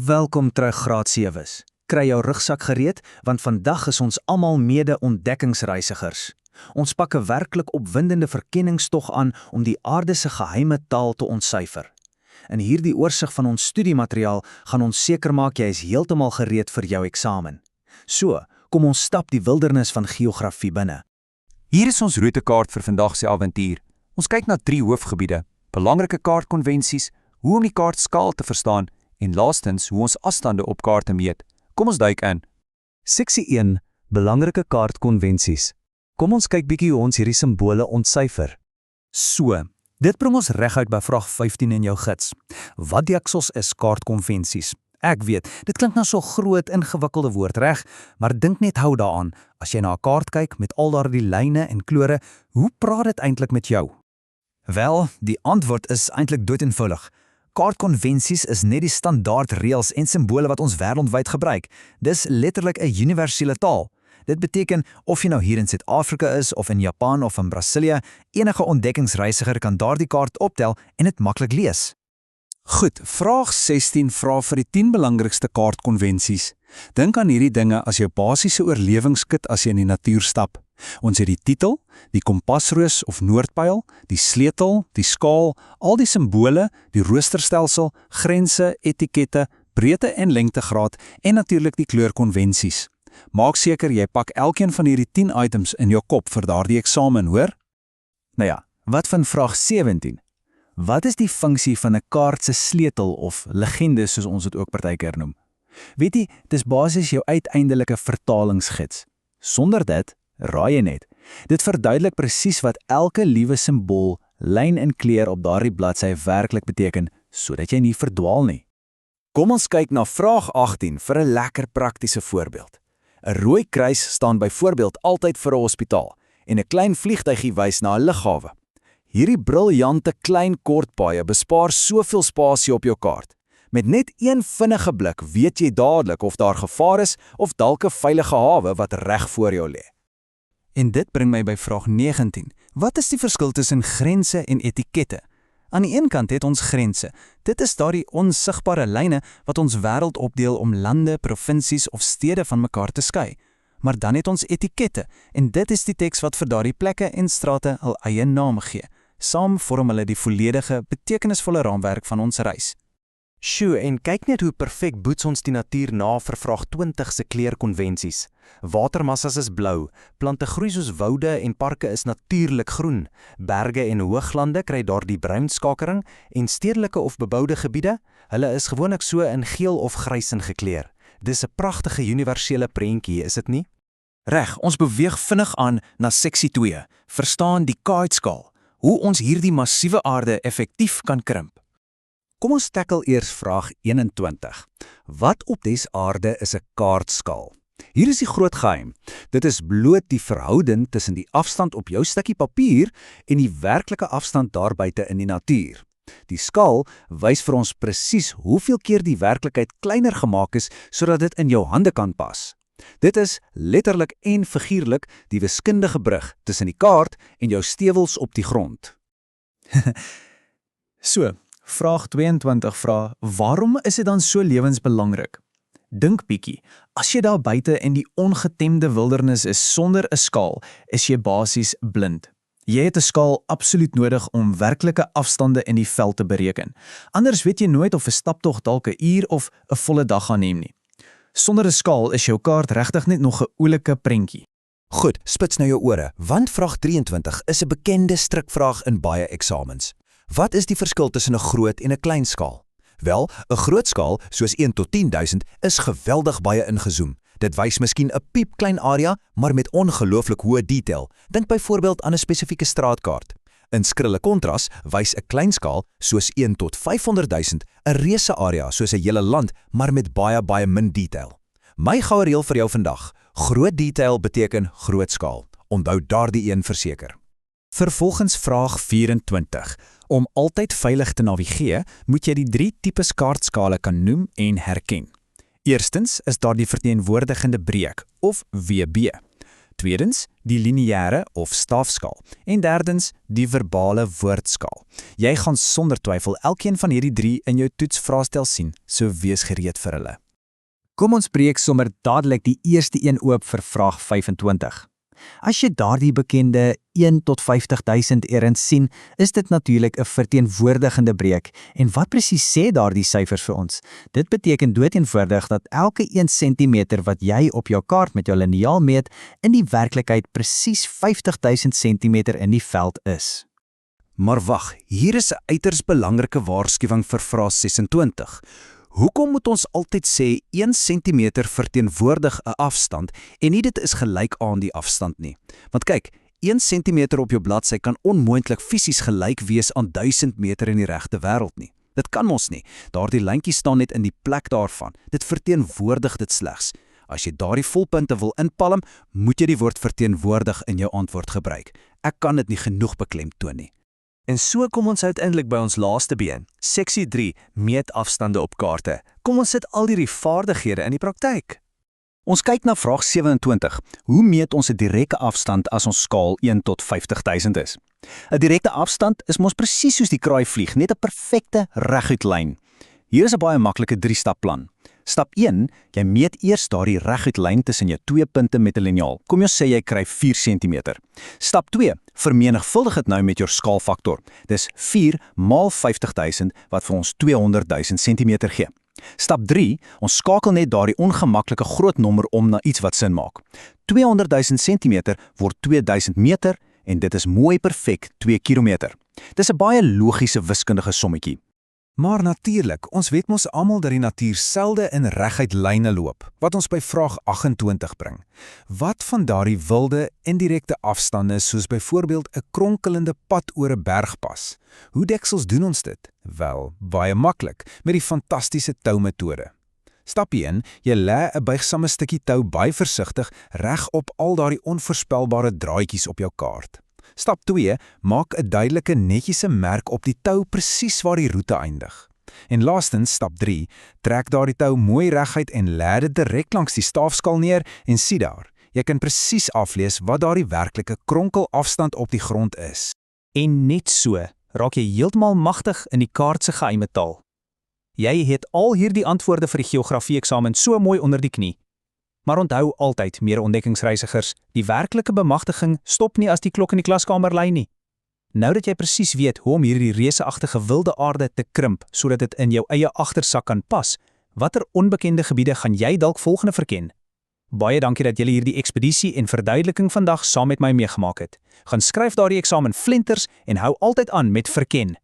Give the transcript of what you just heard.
Welkom terug graad 7's. Kry jou rugsak gereed, want vandag is ons almal mede-ontdekkingsreisigers. Ons pak 'n werklik opwindende verkenningstog aan om die aarde se geheime taal te ontsyfer. In hierdie oorsig van ons studiemateriaal gaan ons seker maak jy is heeltemal gereed vir jou eksamen. So, kom ons stap die wildernis van geografie binne. Hier is ons routekaart vir vandag se avontuur. Ons kyk na 3 hoofgebiede: belangrike kaartkonvensies, hoe om die kaartskaal te verstaan en laastens hoe ons afstande op kaarte meet. Kom ons duik in. Seksie 1: Belangrike kaartkonvensies. Kom ons kyk bietjie hoe ons hierdie simbole ontsyfer. So, dit bring ons reguit by vraag 15 in jou gids. Wat diaksos is kaartkonvensies? Ek weet, dit klink nou so groot, ingewikkelde woord, reg? Maar dink net hou daaraan, as jy na 'n kaart kyk met al daardie lyne en kleure, hoe praat dit eintlik met jou? Wel, die antwoord is eintlik doodeenvoudig. Kaartkonvensies is net die standaard reëls en simbole wat ons wêreldwyd gebruik. Dis letterlik 'n universele taal. Dit beteken of jy nou hier in Suid-Afrika is of in Japan of in Brasilië, enige ontdekkingsreisiger kan daardie kaart optel en dit maklik lees. Goed, vraag 16 vra vir die 10 belangrikste kaartkonvensies. Dink aan hierdie dinge as jou basiese oorlewingskit as jy in die natuur stap. Ons het die titel, die kompasroos of noordpyl, die sleutel, die skaal, al die simbole, die roosterstelsel, grense, etikette, breedte en lengtegraad en natuurlik die kleurkonvensies. Maak seker jy pak elkeen van hierdie 10 items in jou kop vir daardie eksamen, hoor? Nou ja, wat van vraag 17? Wat is die funksie van 'n kaart se sleutel of legende soos ons dit ook partykeer noem? Weet jy, dis basies jou uiteindelike vertalingsgids. Sonder dit, raai jy net. Dit verduidelik presies wat elke liewe simbool, lyn en kleur op daardie bladsy werklik beteken, sodat jy nie verdwaal nie. Kom ons kyk na vraag 18 vir 'n lekker praktiese voorbeeld. 'n Rooi kruis staan byvoorbeeld altyd vir 'n hospitaal en 'n klein vliegtuigie wys na 'n lughawe. Hierdie briljante klein kortpaaie bespaar soveel spasie op jou kaart. Met net een vinnige blik weet jy dadelik of daar gevaar is of dalk 'n veilige hawe wat reg voor jou lê. En dit bring my by vraag 19. Wat is die verskil tussen grense en etikette? Aan die een kant het ons grense. Dit is daardie onsigbare lyne wat ons wêreld opdeel om lande, provinsies of stede van mekaar te skei. Maar dan het ons etikette en dit is die teks wat vir daardie plekke en strate hul eie naam gee. Saam vorm hulle die volledige, betekenisvolle raamwerk van ons reis. Sjoe, en kyk net hoe perfek boets ons die natuur na vir vraag 20 se kleurkonvensies. Watermassas is blou, plante groei soos woude en parke is natuurlik groen, berge en hooglande kry daardie bruinskakering en stedelike of beboude gebiede, hulle is gewoonlik so in geel of grys ingekleur. Dis 'n pragtige universele prentjie, is dit nie? Reg, ons beweeg vinnig aan na seksie 2. Verstaan die kaartskaal. Hoe ons hierdie massiewe aarde effektief kan krimp. Kom ons tackle eers vraag 21. Wat op des aarde is 'n kaartskaal? Hier is die groot geheim. Dit is bloot die verhouding tussen die afstand op jou stukkie papier en die werklike afstand daarbuite in die natuur. Die skaal wys vir ons presies hoeveel keer die werklikheid kleiner gemaak is sodat dit in jou hande kan pas. Dit is letterlik en figuurlik die wiskundige brug tussen die kaart en jou stewels op die grond. So, vraag 22 vra, waarom is dit dan so lewensbelangrik? Dink bietjie, as jy daar buite in die ongetemde wildernis is sonder 'n skaal, is jy basies blind. Jy het 'n skaal absoluut nodig om werklike afstande in die veld te bereken. Anders weet jy nooit of 'n staptog dalk 'n uur of 'n volle dag gaan neem nie. Sonder 'n skaal is jou kaart regtig net nog 'n oulike prentjie. Goed, spits nou jou ore, want vraag 23 is 'n bekende strikvraag in baie eksamens. Wat is die verskil tussen 'n groot en 'n klein skaal? Wel, 'n groot skaal, soos 1 tot 10.000, is geweldig baie ingezoom. Dit wys miskien 'n piepklein area, maar met ongelooflik hoë detail. Dink byvoorbeeld aan 'n spesifieke straatkaart. In skrille kontras wys 'n klein skaal, soos 1 tot 500.000, 'n reuse area soos 'n hele land, maar met baie min detail. My goue reël vir jou vandag: groot detail beteken groot skaal. Onthou daardie een verseker. Vervolgens vraag 24. Om altyd veilig te navigeer, moet jy die 3 tipes kaartskale kan noem en herken. Eerstens is daar die verteenwoordigende breek, of WB. Tweedens, die lineêre of staafskaal. En derdens, die verbale woordskaal. Jy gaan sonder twyfel elkeen van hierdie 3 in jou toetsvraestel sien, so wees gereed vir hulle. Kom ons breek sommer dadelik die eerste een oop vir vraag 25. As jy daardie bekende 1 tot 50.000 erns sien, is dit natuurlik 'n verteenwoordigende breek. En wat presies sê daardie syfers vir ons? Dit beteken doeteenvoudig dat elke 1 sentimeter wat jy op jou kaart met jou liniaal meet, in die werklikheid presies 50.000 sentimeter in die veld is. Maar wag, hier is 'n uiters belangrike waarskuwing vir vraag 26. Hoekom moet ons altyd sê 1 sentimeter verteenwoordig 'n afstand en nie dit is gelyk aan die afstand nie? Want kyk, 1 sentimeter op jou bladsy kan onmoontlik fisies gelyk wees aan 1000 meter in die regte wêreld nie. Dit kan mos nie. Daardie lyntjie staan net in die plek daarvan. Dit verteenwoordig dit slegs. As jy daardie volpunte wil inpalm, moet jy die woord verteenwoordig in jou antwoord gebruik. Ek kan dit nie genoeg beklemtoon nie. En so kom ons uiteindelik by ons laaste been, seksie 3, meet afstande op kaarte. Kom ons sit al hierdie vaardighede in die praktyk. Ons kyk na vraag 27. Hoe meet ons 'n direkte afstand as ons skaal 1 tot 50.000 is? 'n Direkte afstand is mos presies soos die kraaivlieg, net 'n perfekte reguit lyn. Hier is 'n baie maklike 3-stap plan. Stap 1, jy meet eers daardie reguit lyn tussen jou 2 punte met 'n liniaal. Kom ons sê jy kry 4 cm. Stap 2, vermenigvuldig dit nou met jou skaalfaktor. Dis 4 maal 50.000 wat vir ons 200.000 cm gee. Stap 3, ons skakel net daardie ongemaklike groot nommer om na iets wat sin maak. 200.000 cm word 2000 meter en dit is mooi perfek 2 kilometer. Dis 'n baie logiese wiskundige sommetjie. Maar natuurlik, ons weet mos almal dat die natuur selde in reguit lyne loop, wat ons by vraag 28 bring. Wat van daardie wilde, indirekte afstande soos byvoorbeeld 'n kronkelende pad oor 'n bergpas? Hoe deksels doen ons dit? Wel, baie maklik, met die fantastiese toumetode. Stap 1, jy lê 'n buigsame stukkie tou baie versigtig reg op al daardie onvoorspelbare draadjies op jou kaart. Stap 2, maak 'n duidelike netjiese merk op die tou presies waar die roete eindig. En laastens, stap 3, trek daardie tou mooi reguit en lê dit direk langs die staafskaal neer en sien daar. Jy kan presies aflees wat daardie werklike kronkelafstand op die grond is. En net so raak jy heeltemal magtig in die kaart se geheime taal. Jy het al hierdie antwoorde vir die geografie-eksamen so mooi onder die knie. Maar onthou altyd, meer ontdekkingsreisigers, die werklike bemagtiging stop nie as die klok in die klaskamer lui nie. Nou dat jy presies weet hoe om hierdie reusagtige wilde aarde te krimp sodat dit in jou eie agtersak kan pas, watter onbekende gebiede gaan jy dalk volgende verken? Baie dankie dat julle hierdie ekspedisie en verduideliking vandag saam met my meegemaak het. Gaan skryf daardie eksamen flenters en hou altyd aan met verken.